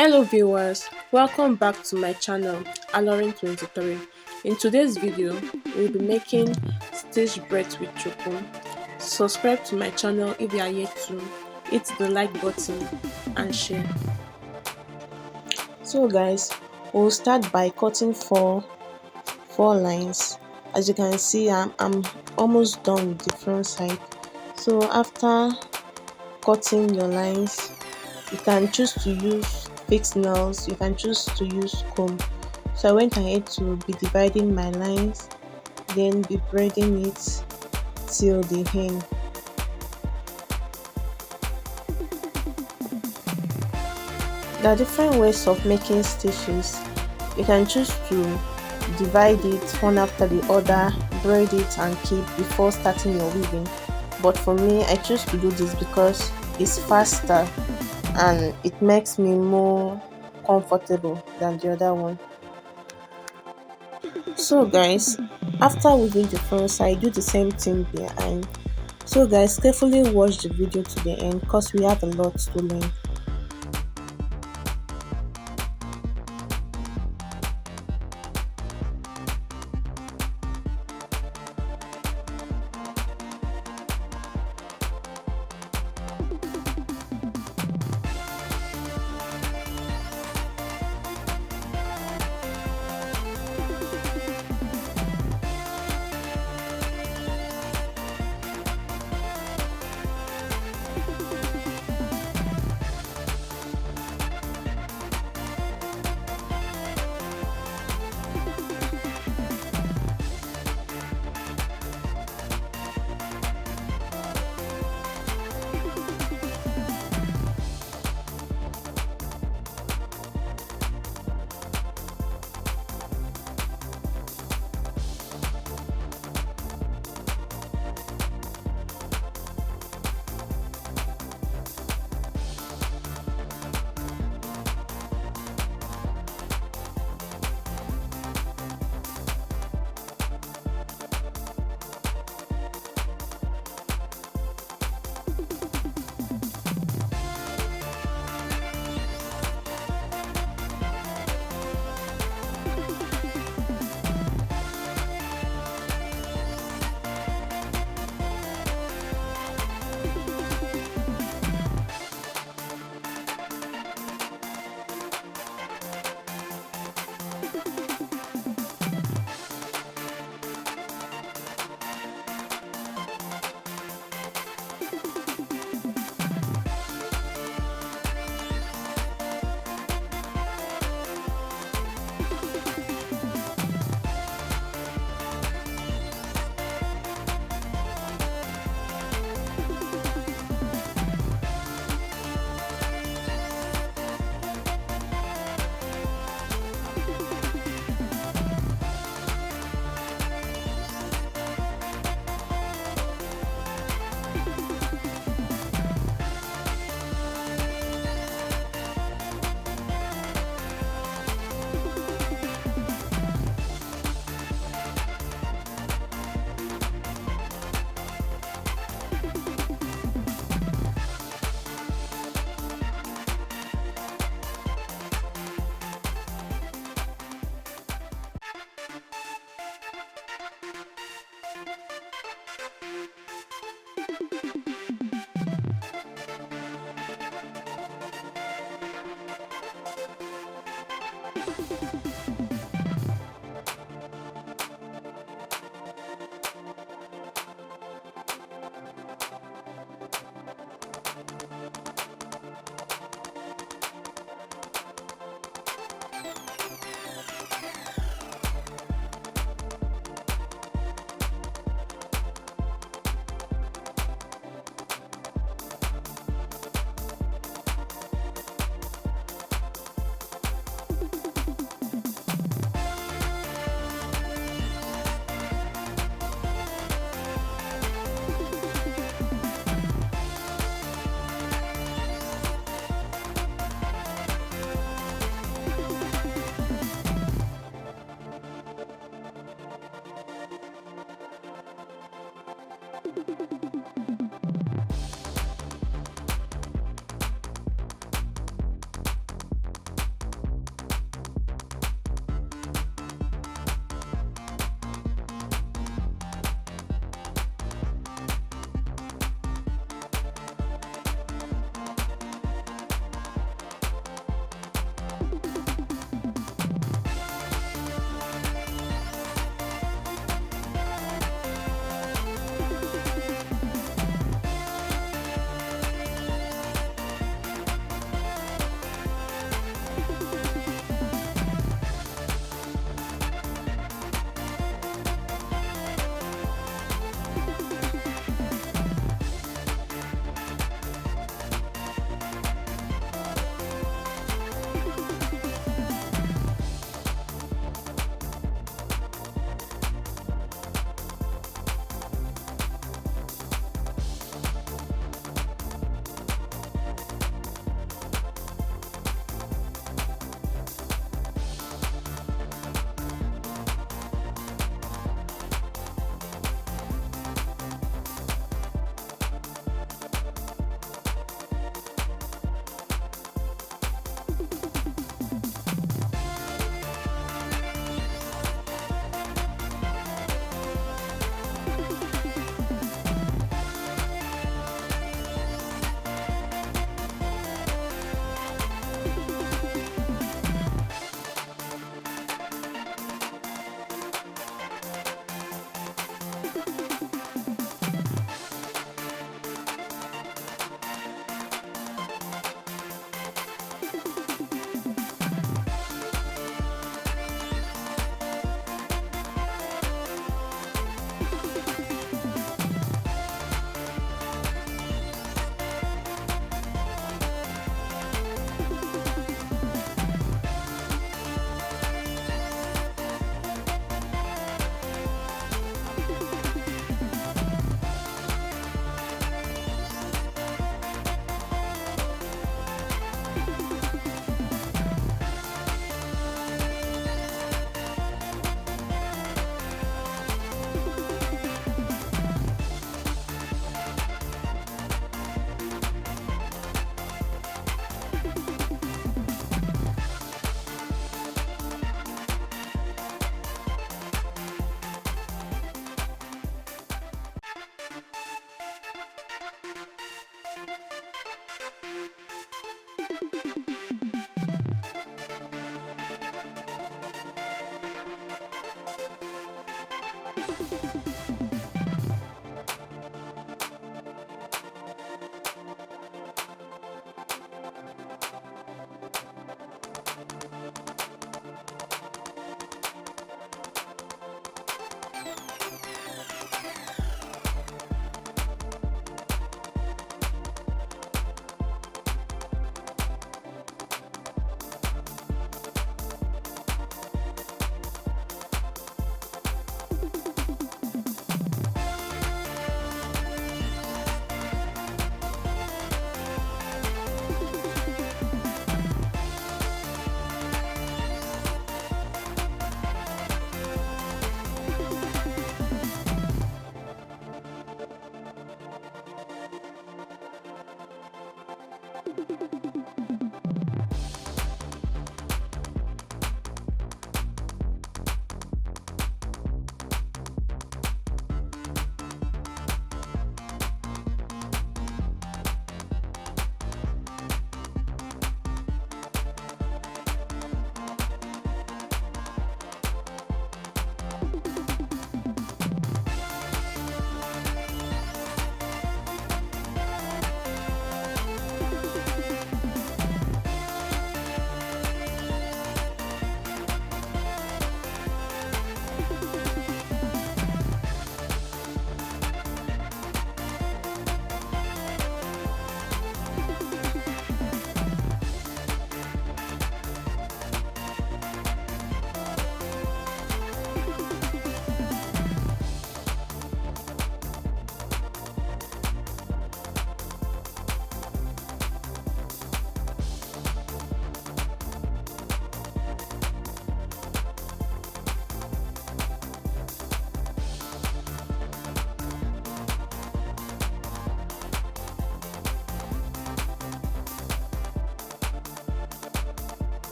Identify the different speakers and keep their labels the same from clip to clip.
Speaker 1: Hello viewers, welcome back to my channel Alorin23. In today's video, we'll be making stitch braids with Shuku. Subscribe to my channel if you are yet to, hit the like button and share. So guys, we'll start by cutting four lines. As you can see, I'm almost done with the front side. So after cutting your lines, you can choose to use fixed nails, you can choose to use comb. So I went ahead to be dividing my lines, then be braiding it till the end. There are different ways of making stitches. You can choose to divide it one after the other, braid it and keep before starting your weaving. But for me, I choose to do this because it's faster and it makes me more comfortable than the other one. So guys, after weaving the front side, do the same thing behind. So guys, carefully watch the video to the end because we have a lot to learn.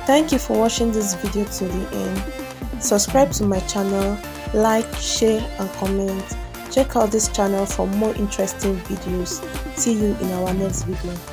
Speaker 1: Thank you for watching this video to the end. Subscribe to my channel, like, share and comment. Check out this channel for more interesting videos. See you in our next video.